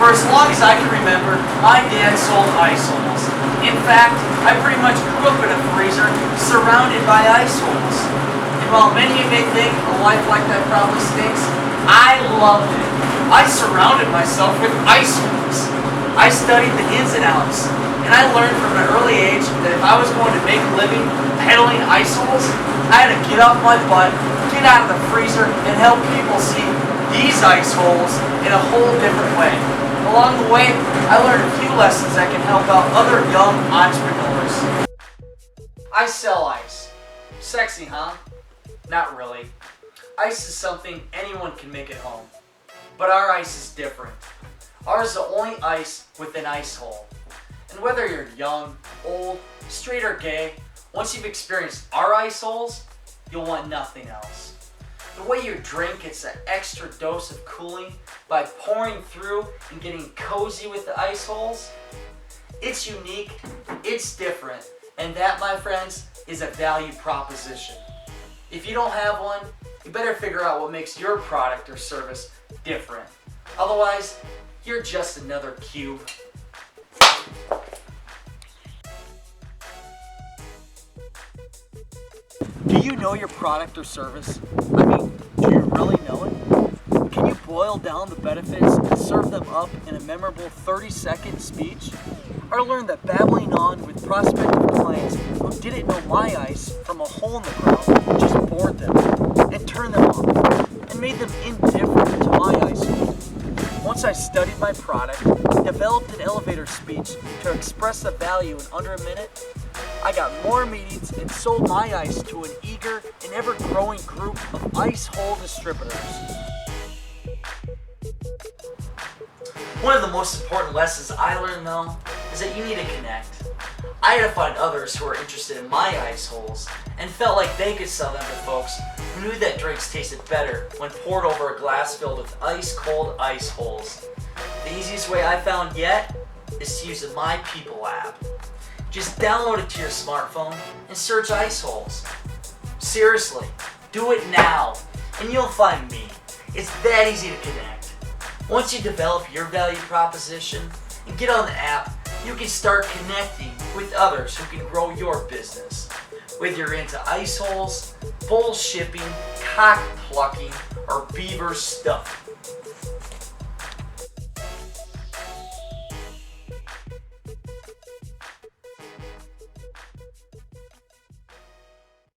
For as long as I can remember, my dad sold iceholes. In fact, I pretty much grew up in a freezer surrounded by iceholes. And while many may think a life like that probably stinks, I loved it. I surrounded myself with iceholes. I studied the ins and outs, and I learned from an early age that if I was going to make a living peddling iceholes, I had to get off my butt, get out of the freezer, and help people see these iceholes in a whole different way. Along the way, I learned a few lessons that can help out other young entrepreneurs. I sell ice. Sexy, huh? Not really. Ice is something anyone can make at home. But our ice is different. Ours is the only ice with an ice hole. And whether you're young, old, straight or gay, once you've experienced our ice holes, you'll want nothing else. The way you drink gets an extra dose of cooling by pouring through and getting cozy with the ice holes. It's unique, it's different, and that, my friends, is a value proposition. If you don't have one, you better figure out what makes your product or service different. Otherwise, you're just another cube. Do you know your product or service? I mean, do you really know it? Can you boil down the benefits and serve them up in a memorable 30-second speech? Or learn that babbling on with prospective clients who didn't know my ice from a hole in the ground just bored them and turned them off and made them indifferent to my ice hole? Once I studied my product, developed an elevator speech to express the value in under a minute, I got more meetings and sold my ice to an eager and ever-growing group of ice hole distributors. One of the most important lessons I learned, though, is that you need to connect. I had to find others who were interested in my ice holes and felt like they could sell them to folks who knew that drinks tasted better when poured over a glass filled with ice-cold ice holes. The easiest way I found yet is to use the My People app. Just download it to your smartphone and search iceholes. Seriously, do it now, and you'll find me. It's that easy to connect. Once you develop your value proposition and get on the app, you can start connecting with others who can grow your business. Whether you're into iceholes, bull shipping, cock plucking, or beaver stuffing.